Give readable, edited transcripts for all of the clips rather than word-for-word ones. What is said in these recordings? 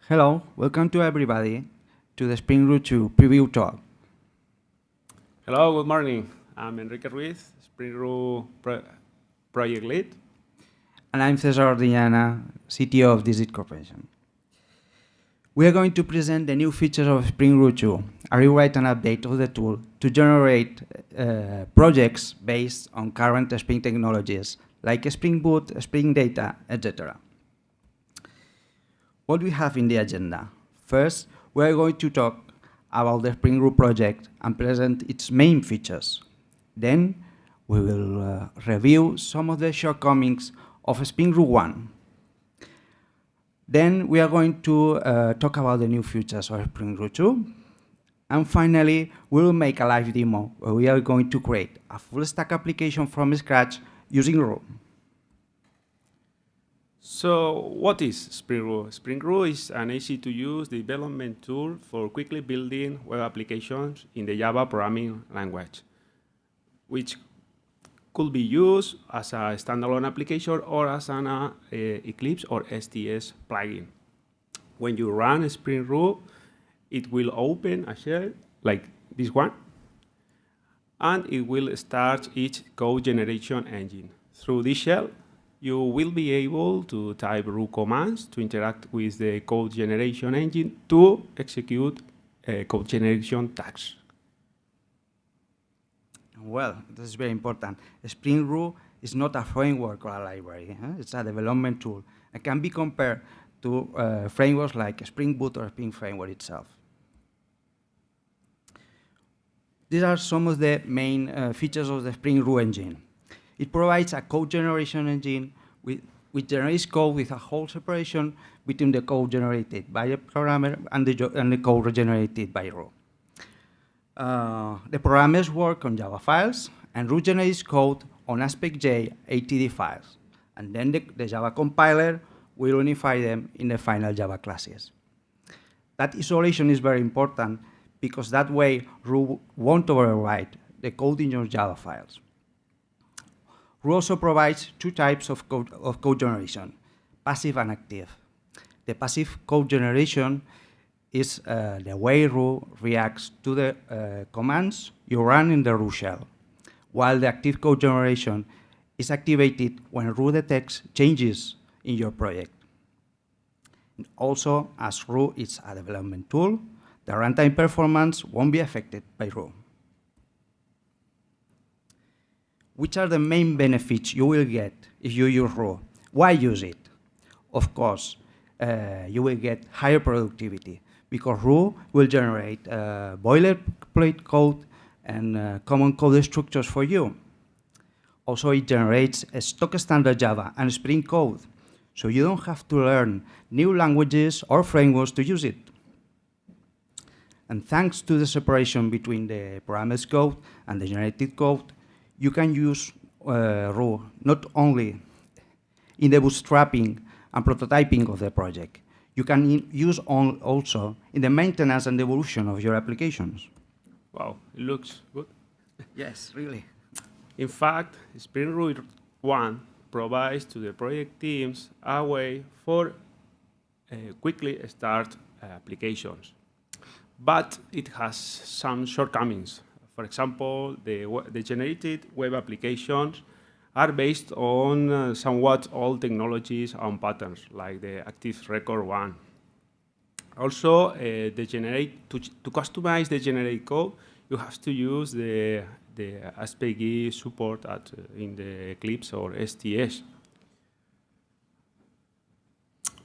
Hello, welcome to everybody to the Spring Roo 2 preview talk. Hello, good morning. I'm Enrique Ruiz, Spring Roo project lead. And I'm César Ordiñana, CTO of Digit Corporation. We are going to present the new features of Spring Roo 2, a rewrite and update of the tool to generate projects based on current Spring technologies like Spring Boot, Spring Data, etc. What we have in the agenda? First, we are going to talk about the Spring Roo project and present its main features. Then, we will review some of the shortcomings of Spring Roo 1. Then, we are going to talk about the new features of Spring Roo 2. And finally, we will make a live demo where we are going to create a full stack application from scratch using Roo. So what is Spring Roo? Spring Roo is an easy-to-use development tool for quickly building web applications in the Java programming language, which could be used as a standalone application or as an Eclipse or STS plugin. When you run Spring Roo, it will open a shell like this one, and it will start each code generation engine. Through this shell, you will be able to type Roo commands to interact with the code generation engine to execute code generation tasks. Well, this is very important. Spring Roo is not a framework or a library. It's a development tool. It can be compared to frameworks like Spring Boot or Spring Framework itself. These are some of the main features of the Spring Roo engine. It provides a code generation engine which generates code with a whole separation between the code generated by a programmer and the code generated by Roo. The programmers work on Java files, and Roo generates code on AspectJ ATD files. And then the Java compiler will unify them in the final Java classes. That isolation is very important because that way Roo won't overwrite the code in your Java files. Roo also provides two types of code generation, passive and active. The passive code generation is the way Roo reacts to the commands you run in the Roo shell, while the active code generation is activated when Roo detects changes in your project. And also, as Roo is a development tool, the runtime performance won't be affected by Roo. Which are the main benefits you will get if you use Roo? Why use it? Of course, you will get higher productivity because Roo will generate boilerplate code and common code structures for you. Also, it generates a stock standard Java and Spring code, so you don't have to learn new languages or frameworks to use it. And thanks to the separation between the programmer's code and the generated code, you can use Roo not only in the bootstrapping and prototyping of the project, you can use also in the maintenance and evolution of your applications. Wow, it looks good. Yes, really. In fact, Spring Roo 1 provides to the project teams a way for quickly start applications. But it has some shortcomings. For example, the generated web applications are based on somewhat old technologies and patterns, like the Active Record one. Also, to customize the generate code, you have to use the AspectJ support in the Eclipse or STS.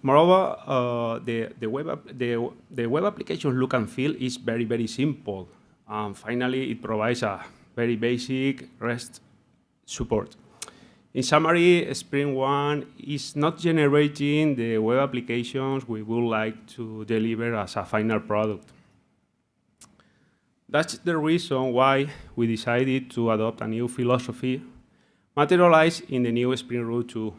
Moreover, the web application look and feel is very, very simple. And finally, it provides a very basic REST support. In summary, Spring 1 is not generating the web applications we would like to deliver as a final product. That's the reason why we decided to adopt a new philosophy materialized in the new Spring Roo 2.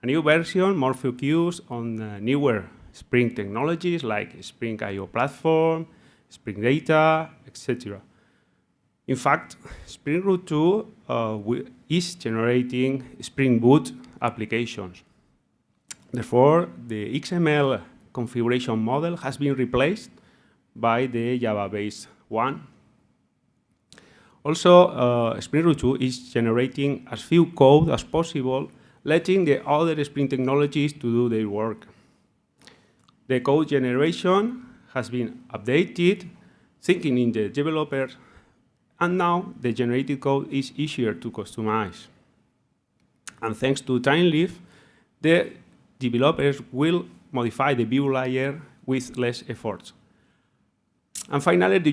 A new version more focused on newer Spring technologies like Spring IO platform, Spring Data, etc. In fact, Spring Roo 2 is generating Spring Boot applications. Therefore, the XML configuration model has been replaced by the Java-based one. Also, Spring Roo 2 is generating as few code as possible, letting the other Spring technologies to do their work. The code generation has been updated, thinking in the developer, and now the generated code is easier to customize. And thanks to TimeLeaf, the developers will modify the view layer with less effort. And finally, the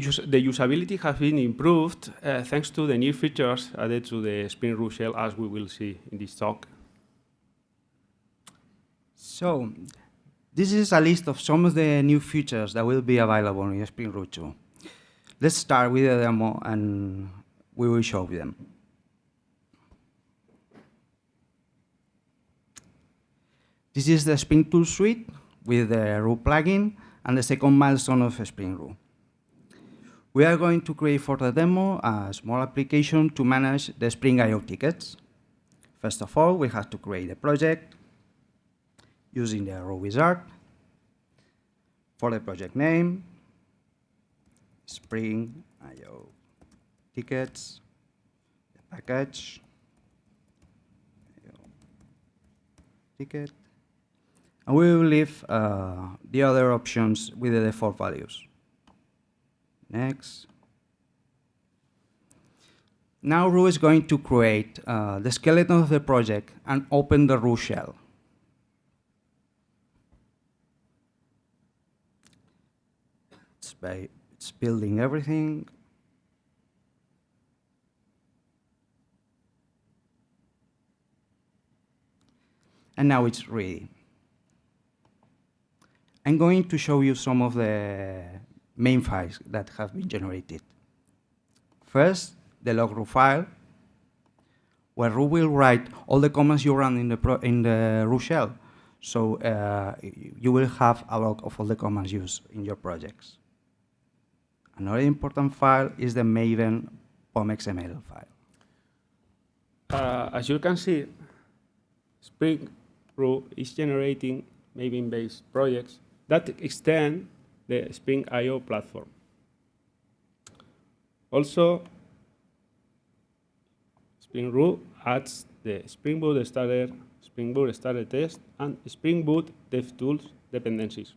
usability has been improved thanks to the new features added to the Spring Roo shell, as we will see in this talk. So, this is a list of some of the new features that will be available in Spring Roo 2. Let's start with a demo, and we will show them. This is the Spring Tool Suite with the Roo plugin and the second milestone of Spring Roo. We are going to create for the demo a small application to manage the Spring I/O tickets. First of all, we have to create a project using the Roo wizard. For the project name, Spring I/O tickets, the package, ticket, and we will leave the other options with the default values. Next. Now Roo is going to create the skeleton of the project and open the Roo shell. It's building everything. And now it's ready. I'm going to show you some of the main files that have been generated. First, the log Roo file, where Roo will write all the commands you run in the Roo shell. So you will have a log of all the commands used in your projects. Another important file is the Maven POM.xml file. As you can see, Spring Roo is generating Maven-based projects that extend the Spring I/O platform. Also, Spring Roo adds the Spring Boot Starter, Spring Boot Starter Test, and Spring Boot DevTools dependencies.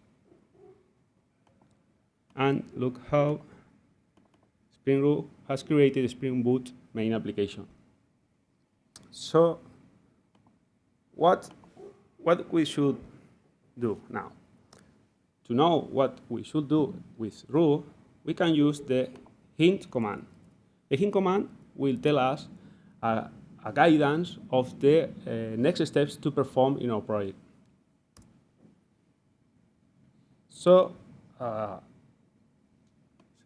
And look how Spring Roo has created a Spring Boot main application. So, what we should do now? To know what we should do with Roo, we can use the hint command. The hint command will tell us a guidance of the next steps to perform in our project. So,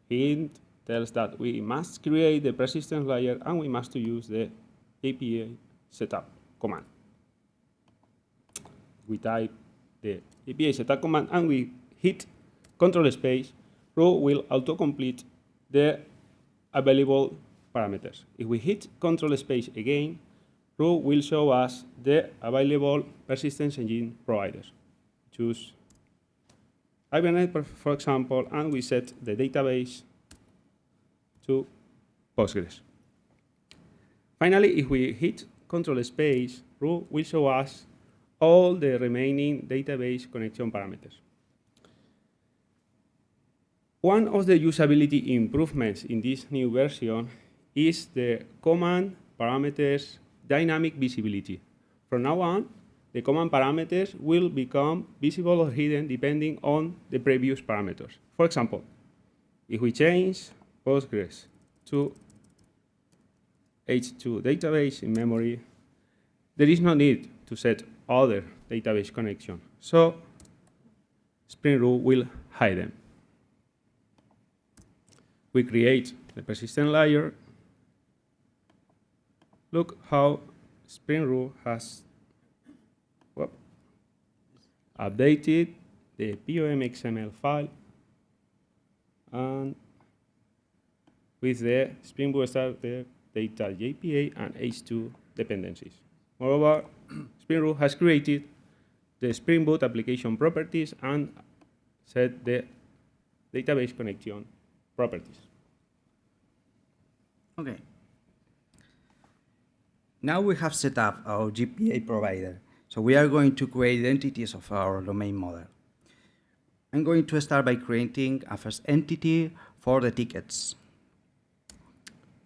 hint tells that we must create the persistence layer and we must use the API setup command. We type the API setup command and we hit control space. Roo will autocomplete the available parameters. If we hit control space again, Roo will show us the available persistence engine providers. Choose Hibernate, for example, and we set the database to Postgres. Finally, if we hit control space, Roo will show us all the remaining database connection parameters. One of the usability improvements in this new version is the command parameters dynamic visibility. From now on, the command parameters will become visible or hidden depending on the previous parameters. For example, if we change Postgres to H2 database in memory, there is no need to set other database connection. So Spring Roo will hide them. We create the persistent layer. Look how Spring Roo has updated the POM.xml file and with the Spring Boot Starter data JPA and H2 dependencies. Moreover, Spring Roo has created the Spring Boot application properties and set the database connection properties. Okay. Now we have set up our GPA provider. So we are going to create entities of our domain model. I'm going to start by creating a first entity for the tickets.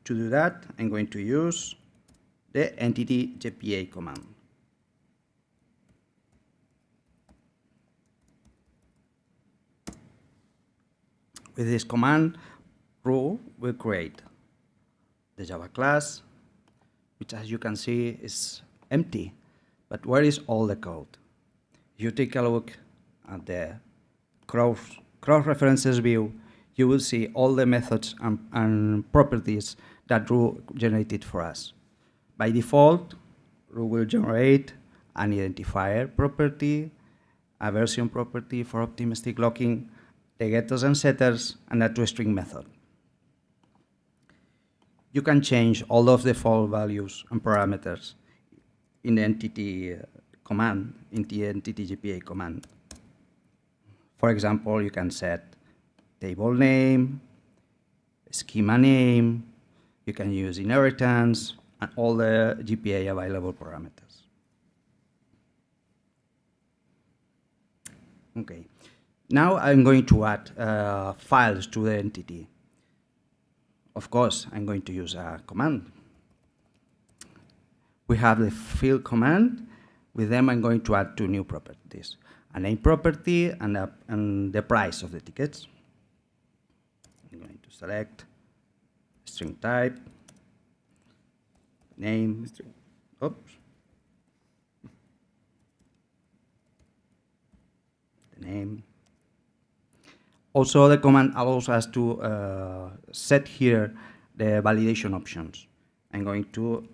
To do that, I'm going to use the entity GPA command. With this command, Roo will create the Java class, which as you can see is empty. But where is all the code? If you take a look at the cross-references view, you will see all the methods and properties that Roo generated for us. By default, Roo will generate an identifier property, a version property for optimistic locking, the getters and setters, and a toString method. You can change all of the default values and parameters in the entity command, in the entity GPA command. For example, you can set table name, schema name, you can use inheritance, and all the GPA available parameters. Okay, now I'm going to add files to the entity. Of course, I'm going to use a command. We have the fill command. With them, I'm going to add two new properties, a name property and the price of the tickets. I'm going to select string type, name, oops, the name. Also, the command allows us to set here the validation options. I'm going to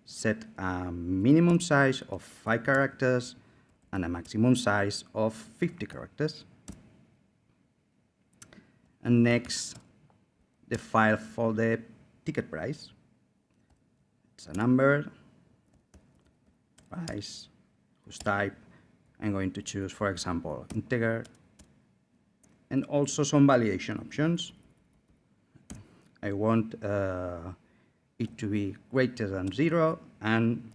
set a minimum size of 5 characters and a maximum size of 50 characters. And next, the file for the ticket price. It's a number, price, whose type. I'm going to choose, for example, integer, and also some validation options. I want it to be greater than 0 and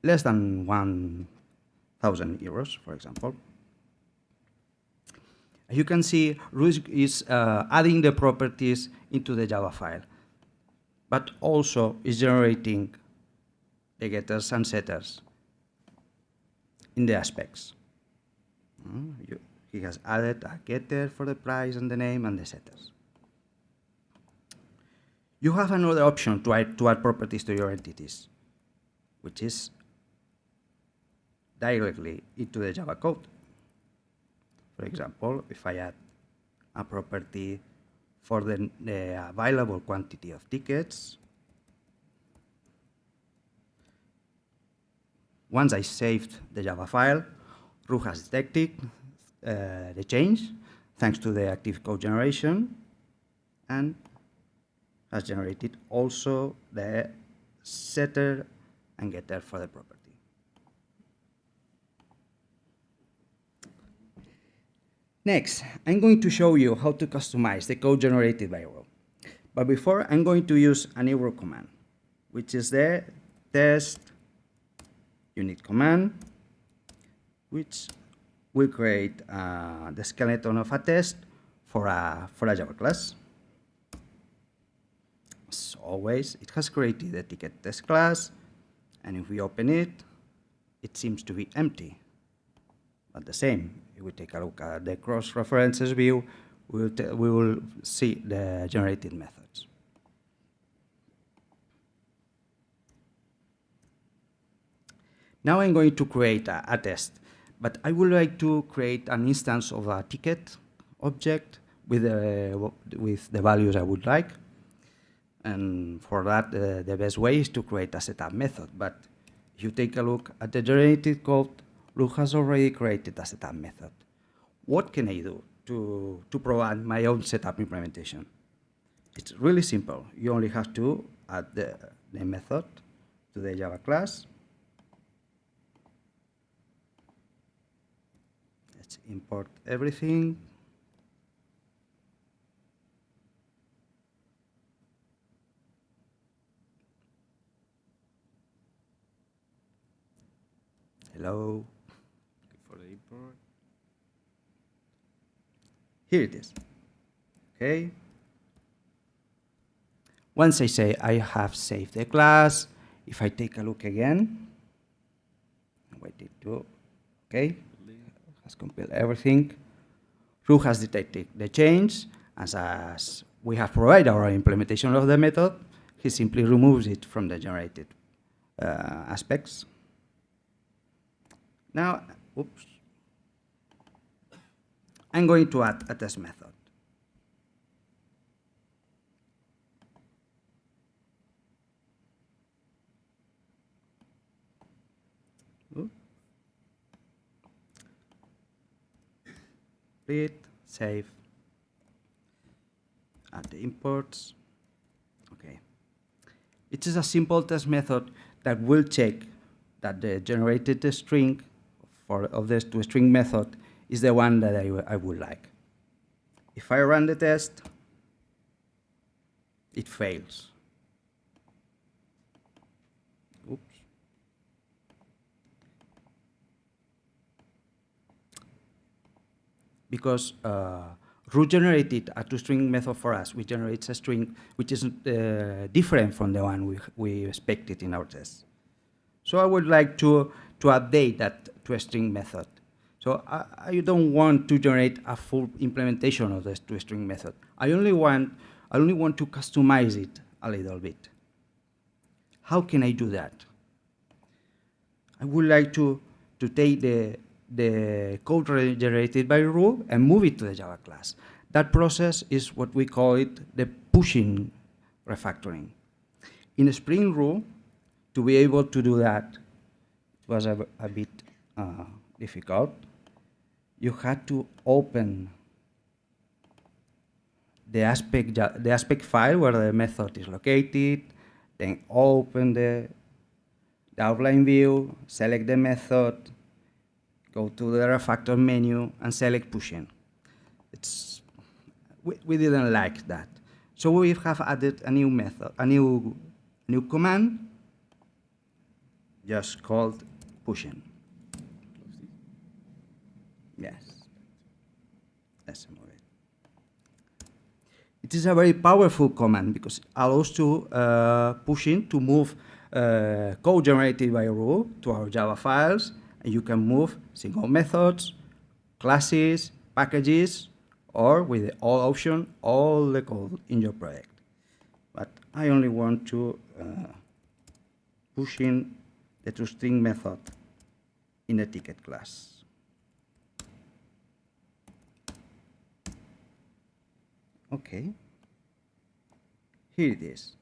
less than 1,000 euros, for example. As you can see, Ruiz is adding the properties into the Java file, but also is generating the getters and setters in the aspects. He has added a getter for the price and the name and the setters. You have another option to add properties to your entities, which is directly into the Java code. For example, if I add a property for the available quantity of tickets, once I saved the Java file, Roo has detected the change thanks to the active code generation and has generated also the setter and getter for the property. Next, I'm going to show you how to customize the code generated by Roo. But before, I'm going to use a new Roo command, which is the test unit command, which will create the skeleton of a test for a Java class. As always, it has created the ticket test class, and if we open it, it seems to be empty. But the same, if we take a look at the cross-references view, we will see the generated methods. Now I'm going to create a test, but I would like to create an instance of a ticket object with the values I would like. And for that, the best way is to create a setup method. But if you take a look at the generated code, Roo has already created a setup method. What can I do to provide my own setup implementation? It's really simple. You only have to add the method to the Java class, Let's import everything. Hello. For the import. Here it is. Okay. Once I say I have saved the class, if I take a look again, wait it to, okay, has compiled everything. Roo has detected the change, as we have provided our implementation of the method, he simply removes it from the generated aspects. Now, oops, I'm going to add a test method. Read, save, add the imports. Okay. It is a simple test method that will check that the generated string of this toString method is the one that I would like. If I run the test, it fails. Oops. Because Roo generated a toString method for us, which generates a string which is different from the one we expected in our test. So I would like to update that toString method. So I don't want to generate a full implementation of this toString method. I only want to customize it a little bit. How can I do that? I would like to take the code generated by Roo and move it to the Java class. That process is what we call it the pushing refactoring. In Spring Roo, to be able to do that, it was a bit difficult. You had to open the aspect file where the method is located, then open the outline view, select the method, go to the refactor menu, and select pushing. We didn't like that. So we have added a new method, a new command, just called pushing. Yes. Let's move it. It is a very powerful command because it allows to pushing to move code generated by Roo to our Java files, and you can move single methods, classes, packages, or with the all option, all the code in your project. But I only want to push in the toString method in the ticket class. Okay. Here it is.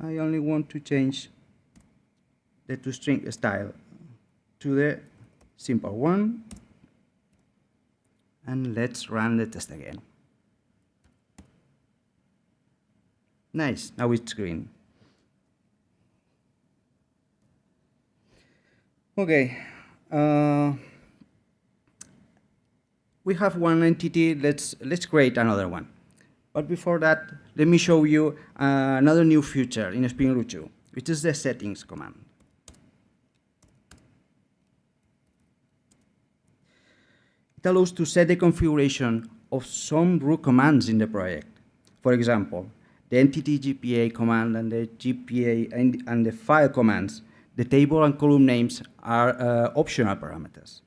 I only want to change the toString style to the simple one. And let's run the test again. Nice, now it's green. Okay. We have one entity, let's create another one. But before that, let me show you another new feature in Spring Roo 2, which is the settings command. It allows to set the configuration of some Roo commands in the project. For example, the entity GPA command and the GPA and the file commands, the table and column names are optional parameters.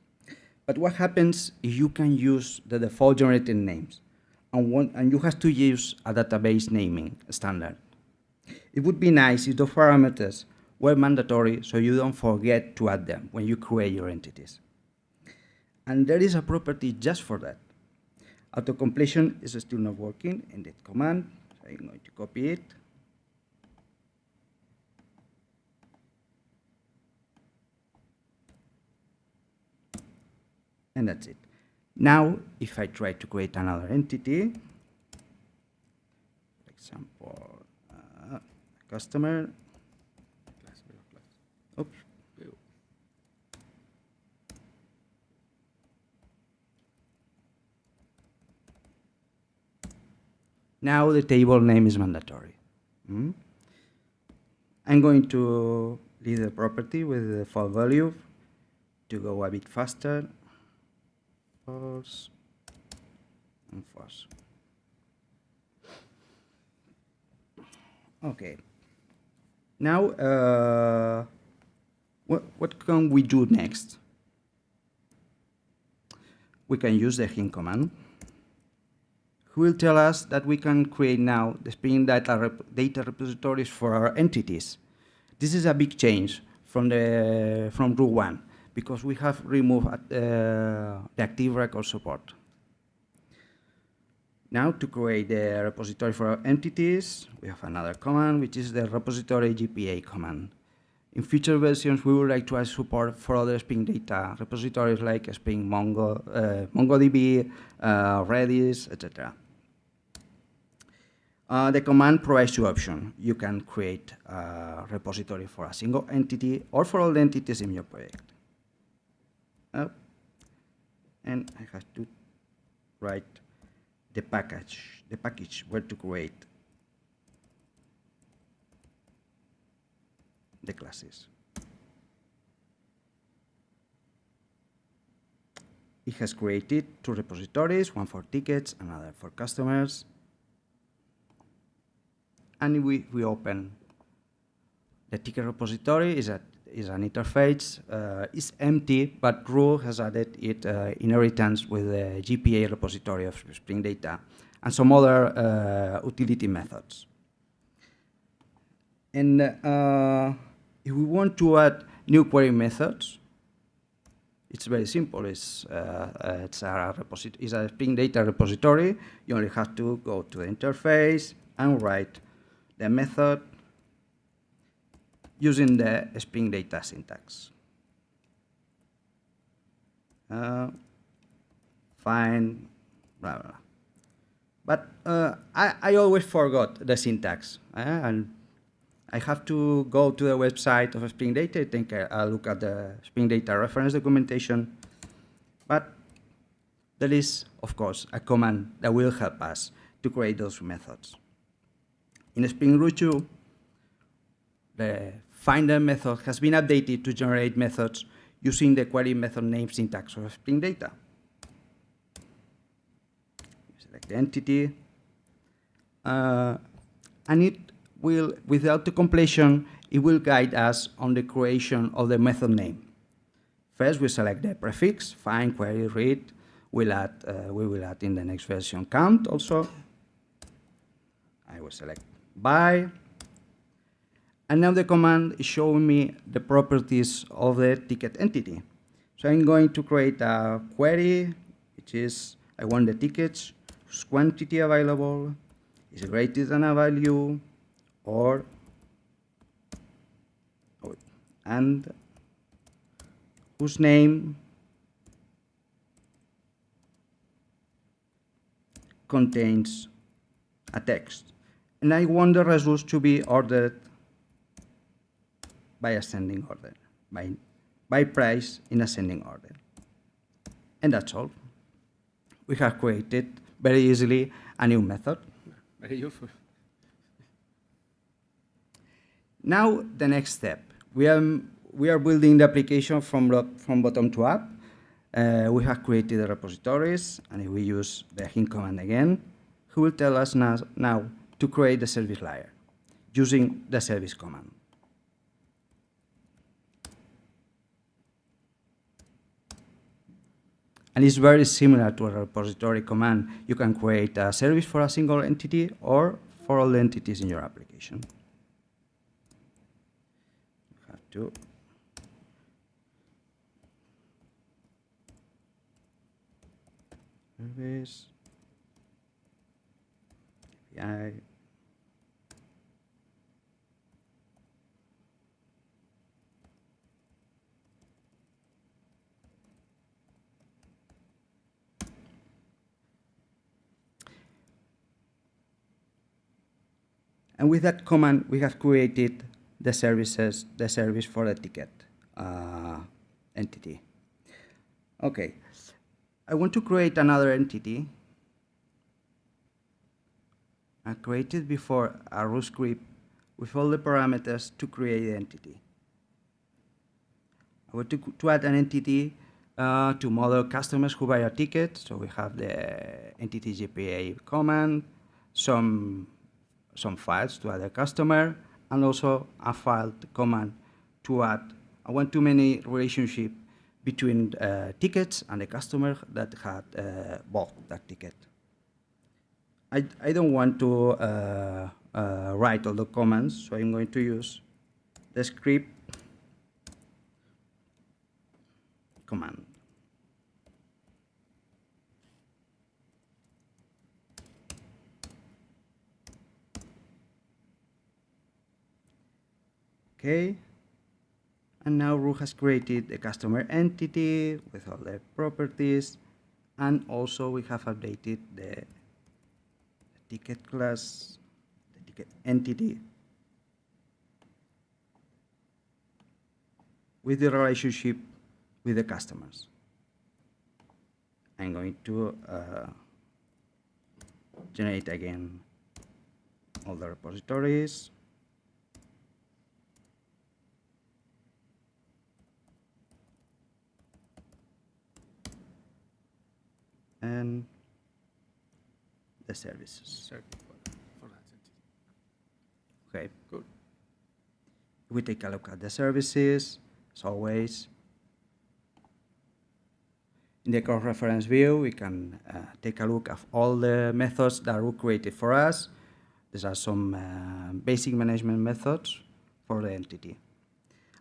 But what happens if you can use the default generated names and you have to use a database naming standard? It would be nice if those parameters were mandatory so you don't forget to add them when you create your entities. And there is a property just for that. Auto-completion is still not working in that command, so I'm going to copy it. And that's it. Now, if I try to create another entity, for example, customer, oops. Now the table name is mandatory. I'm going to leave the property with the default value to go a bit faster. False and false. Okay. Now, what can we do next? We can use the hint command, who will tell us that we can create now the Spring data repositories for our entities. This is a big change from Roo 1 because we have removed the active record support. Now, to create the repository for our entities, we have another command, which is the repository GPA command. In future versions, we would like to add support for other Spring Data repositories like Spring MongoDB, Redis, etc. The command provides two options. You can create a repository for a single entity or for all the entities in your project. And I have to write the package where to create the classes. It has created two repositories, one for tickets, another for customers. And we open the ticket repository. Is an interface. It's empty, but Roo has added it inheritance with the GPA repository of Spring Data and some other utility methods. And if we want to add new query methods, it's very simple. It's a Spring Data repository. You only have to go to the interface and write the method using the Spring Data syntax. Find, blah, blah. But I always forgot the syntax. And I have to go to the website of Spring Data, take a look at the Spring Data reference documentation. But there is, of course, a command that will help us to create those methods. In Spring Roo 2, the finder method has been updated to generate methods using the query method name syntax of Spring Data. Select the entity, and it will, without the completion, it will guide us on the creation of the method name. First, we select the prefix, find, query, read. We will add in the next version count also. I will select by. And now the command is showing me the properties of the ticket entity. So I'm going to create a query, which is, I want the tickets whose quantity available is greater than a value, or, and whose name contains a text. And I want the results to be ordered by ascending order, by price in ascending order. And that's all. We have created very easily a new method. Very useful. Now the next step. We are building the application from bottom to up. We have created the repositories, and if we use the hint command again, who will tell us now to create the service layer using the service command. And it's very similar to a repository command. You can create a service for a single entity or for all the entities in your application. You have to service API. And with that command, we have created the service for the ticket entity. Okay, I want to create another entity I created before a Roo script with all the parameters to create the entity. I want to add an entity to model customers who buy a ticket. So we have the entity GPA command, some files to add a customer, and also a file command to add a one-to-many relationship between tickets and the customer that had bought that ticket. I don't want to write all the commands, so I'm going to use the script command. Okay, and now Roo has created a customer entity with all the properties, and also we have updated the ticket class, the ticket entity, with the relationship with the customers. I'm going to generate again all the repositories. And the services. For that entity. Okay. Good. We take a look at the services, as always. In the cross-reference view, we can take a look at all the methods that Roo created for us. These are some basic management methods for the entity.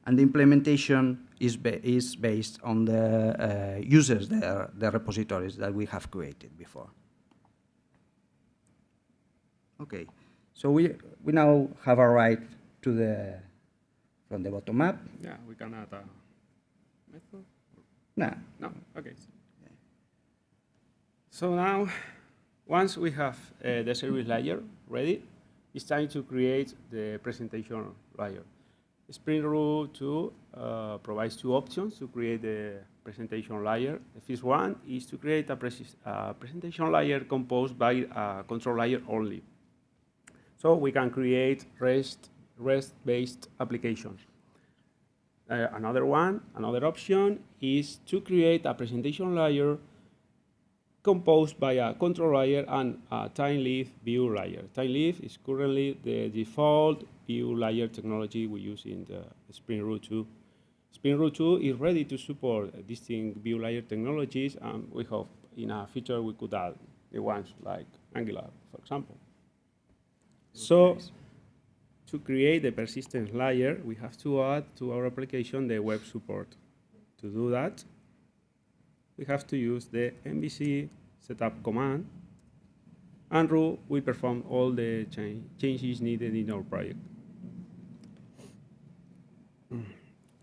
And the implementation is based on the users, the repositories that we have created before. Okay, so we now have arrived to from the bottom up. Yeah, we can add a method. No. No? Okay. So now, once we have the service layer ready, it's time to create the presentation layer. Spring Roo 2 provides two options to create the presentation layer. The first one is to create a presentation layer composed by a control layer only. So we can create REST-based applications. Another option is to create a presentation layer composed by a control layer and a time-lived view layer. Time-lived is currently the default view layer technology we use in the Spring Roo 2. Spring Roo 2 is ready to support distinct view layer technologies, and we hope in a future we could add the ones like Angular, for example. So, to create the persistence layer, we have to add to our application the web support. To do that, we have to use the MVC setup command, and Roo will perform all the changes needed in our project.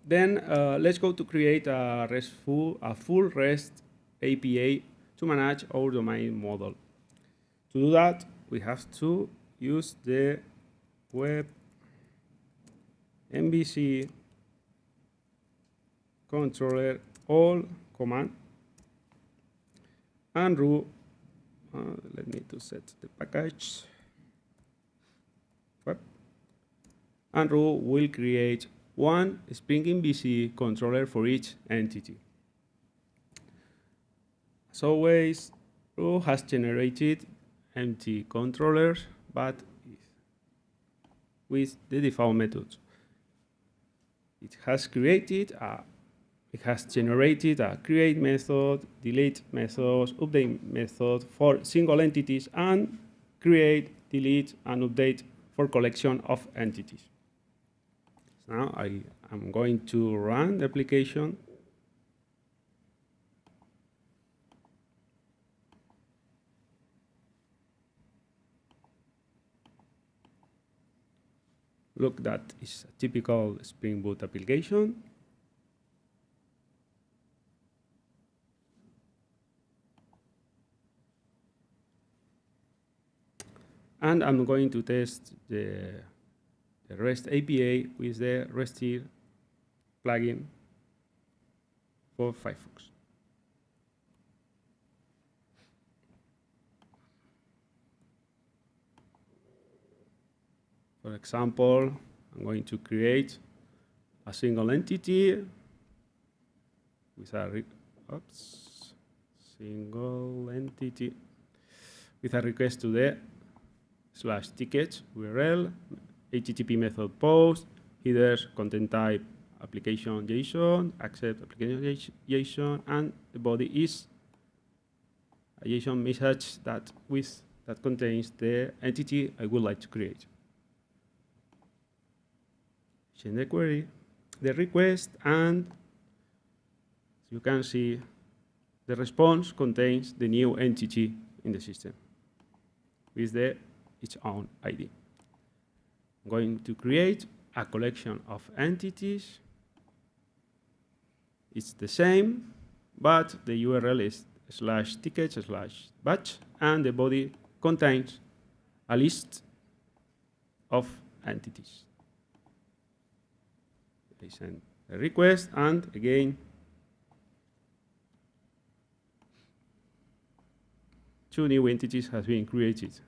Then let's go to create a full REST API to manage our domain model. To do that, we have to use the web MVC controller all command, and Roo, let me to set the package, and Roo will create one Spring MVC controller for each entity. As always, Roo has generated empty controllers, but with the default methods. It has generated a create method, delete methods, update method for single entities, and create, delete, and update for collection of entities. So now I am going to run the application. Look, that is a typical Spring Boot application. And I'm going to test the REST API with the REST plugin for Firefox. For example, I'm going to create a single entity with a single entity with a request to the /tickets URL, HTTP method post, headers, content type, application JSON, accept application JSON, and the body is a JSON message that contains the entity I would like to create. Change the query, the request, and as you can see, the response contains the new entity in the system with its own ID. I'm going to create a collection of entities. It's the same, but the URL is /tickets/batch, and the body contains a list of entities. I send a request, and again, two new entities have been created.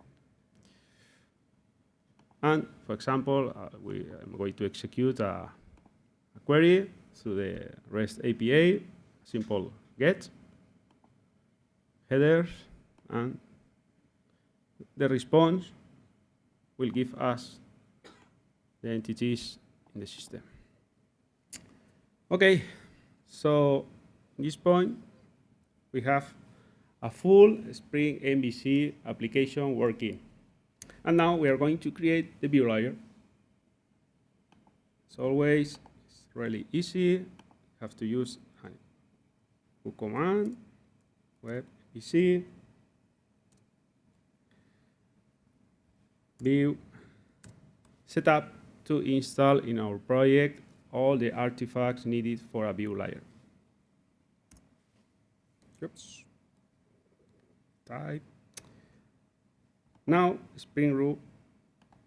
And for example, I'm going to execute a query through the REST API, simple get, headers, and the response will give us the entities in the system. Okay, so at this point, we have a full Spring MVC application working. And now we are going to create the view layer. As always, it's really easy. You have to use a Roo command, web MVC, view, setup to install in our project all the artifacts needed for a view layer. Oops. Type. Now, Spring Roo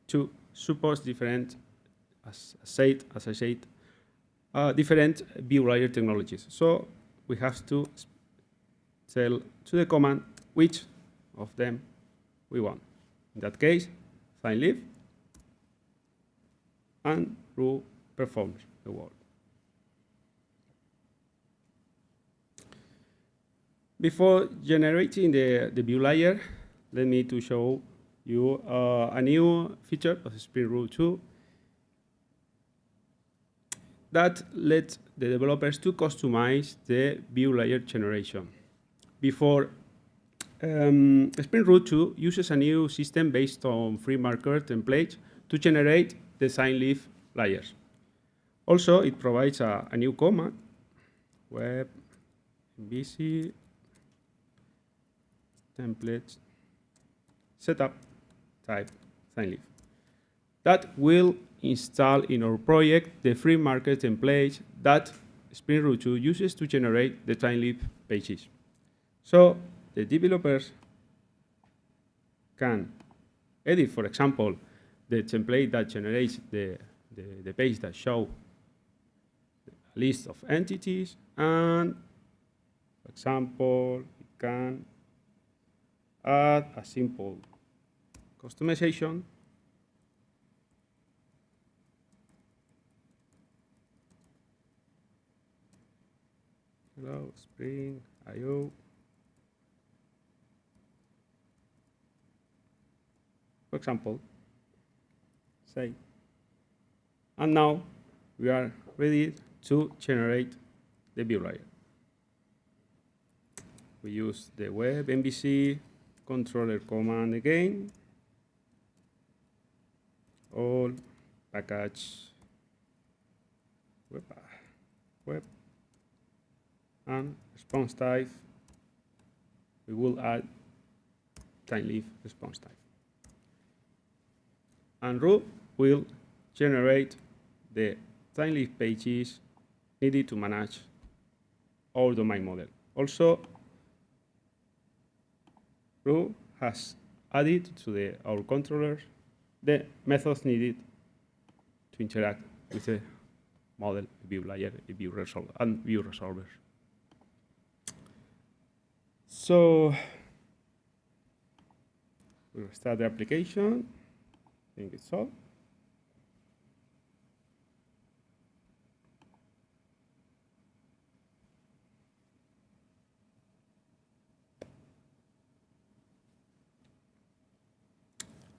2 supports different, as I said, different view layer technologies. So we have to tell to the command which of them we want. In that case, sign leave, and Roo performs the work. Before generating the view layer, let me to show you a new feature of Spring Roo 2 that lets the developers to customize the view layer generation. Before, Spring Roo 2 uses a new system based on free marker templates to generate the sign leaf layers. Also, it provides a new command, web MVC templates setup type sign leaf that will install in our project the free marker templates that Spring Roo 2 uses to generate the sign leaf pages. So the developers can edit, for example, the template that generates the page that shows a list of entities, and for example, we can add a simple customization hello Spring IO. For example, say, and now we are ready to generate the view layer. We use the web MVC controller command again, all package web, and response type, we will add sign leaf response type. And Roo will generate the sign leaf pages needed to manage our domain model. Also, Roo has added to our controllers the methods needed to interact with the model, view layer, view resolver, and view resolvers. So we'll start the application. I think it's all.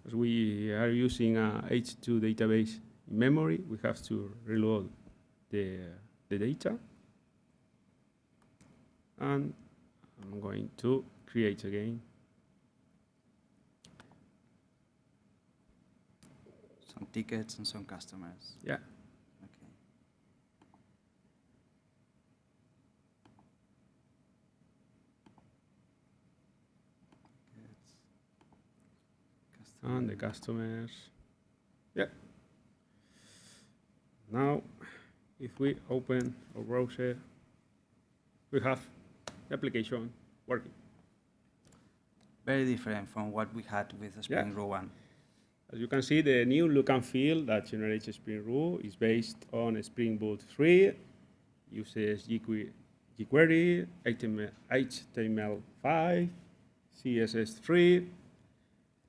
as we are using a H2 database in memory, we have to reload the data. And I'm going to create again. Some tickets and some customers. Yeah. Okay. And the customers. Yeah. Now, if we open our browser, we have the application working. Very different from what we had with the Spring Roo 1. As you can see, the new look and feel that generates Spring Roo is based on Spring Boot 3, uses jQuery, HTML5, CSS3.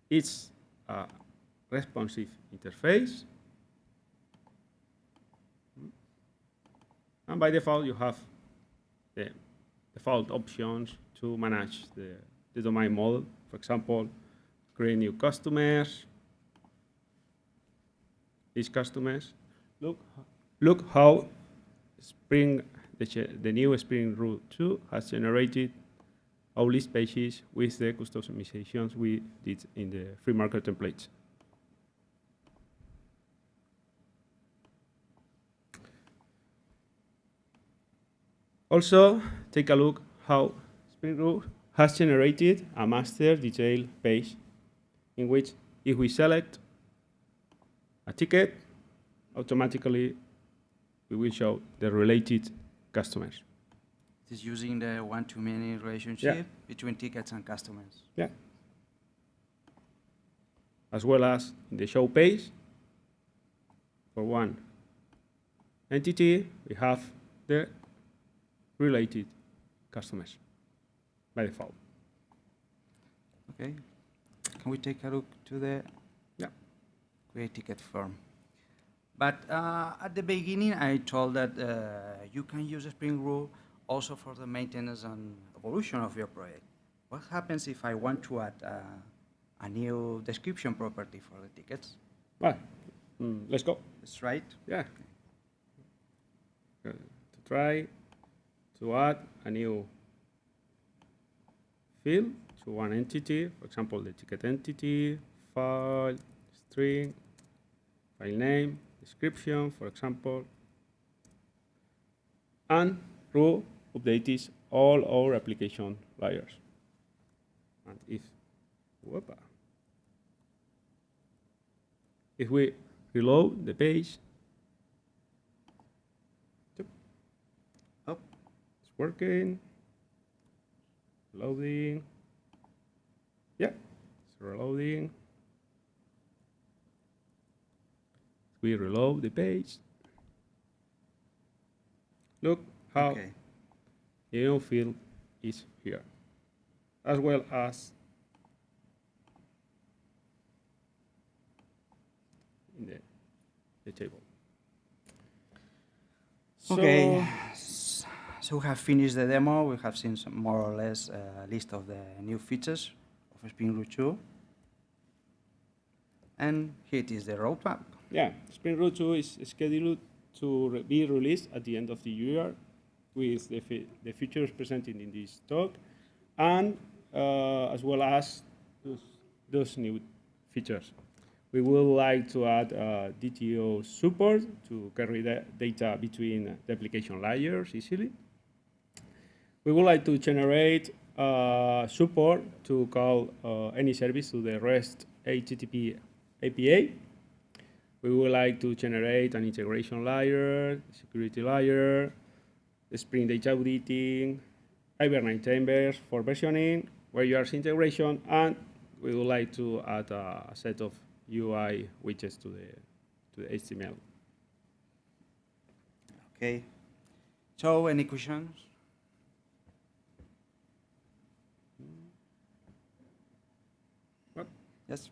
It's a responsive interface. And by default, you have the default options to manage the domain model. For example, create new customers. These customers, look how the new Spring Roo 2 has generated our list pages with the customizations we did in the free market templates. Also, take a look how Spring Roo has generated a master detail page in which if we select a ticket, automatically we will show the related customers. It is using the one-to-many relationship between tickets and customers. Yeah. As well as in the show page, for one entity, we have the related customers by default. Okay. Can we take a look to the create ticket form? But at the beginning, I told that you can use Spring Roo also for the maintenance and evolution of your project. What happens if I want to add a new description property for the tickets? Well, let's go. That's right. Yeah. To try to add a new field to one entity, for example, the ticket entity, file, string, file name, description, for example, and Roo updates all our application layers. And if we reload the page, it's working, loading, yeah, it's reloading. We reload the page. Look how the new field is here, as well as in the table. Okay, so we have finished the demo. We have seen some more or less a list of the new features of Spring Roo 2. And here it is, the roadmap. Yeah, Spring Roo 2 is scheduled to be released at the end of the year with the features presented in this talk, and as well as those new features. We would like to add DTO support to carry the data between the application layers easily. We would like to generate support to call any service to the REST HTTP API. We would like to generate an integration layer, security layer, Spring data auditing, Hibernate chambers for versioning, where you are integration, and we would like to add a set of UI widgets to the HTML. Okay. So, any questions? What? Yes.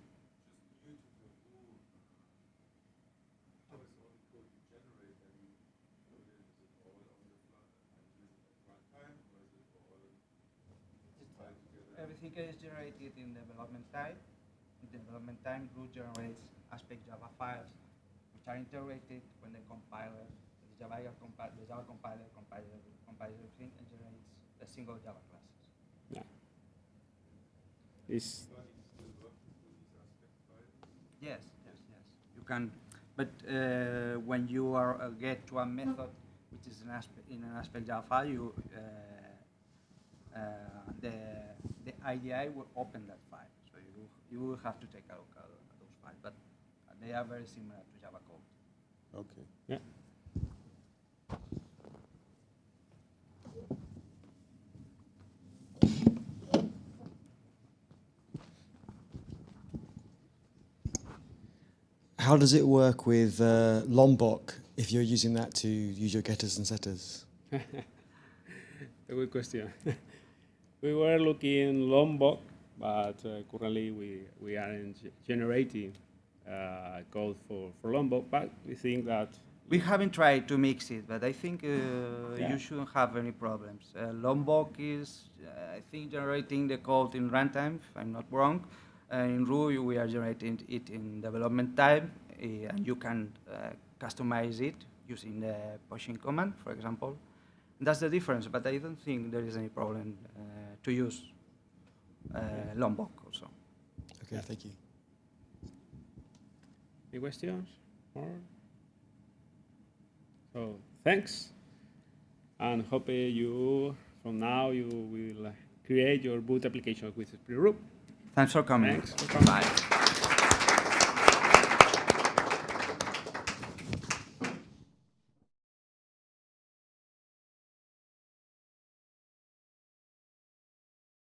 Everything is generated in development time, development time, Roo generates aspect Java files, which are integrated when the compiler, the Java compiler compiles everything and generates a single Java classes. Yeah. It's Yes. You can, but when you get to a method which is in an aspect Java file, the IDE will open that file. So you will have to take a look at those files, but they are very similar to Java code. Okay. yeah. How does it work with Lombok if you're using that to use your getters and setters? A good question. We were looking Lombok, but currently we aren't generating code for Lombok, but we think that We haven't tried to mix it, but I think Yeah. you shouldn't have any problems. Lombok is, I think, generating the code in runtime, if I'm not wrong. In Roo, we are generating it in development time, and you can customize it using the pushing command, for example. That's the difference, but I don't think there is any problem to use Lombok also. Okay, thank you. any questions? More? So thanks, and hope you from now you will create your boot applications with Spring Roo. Thanks for coming. Thanks for coming. Bye.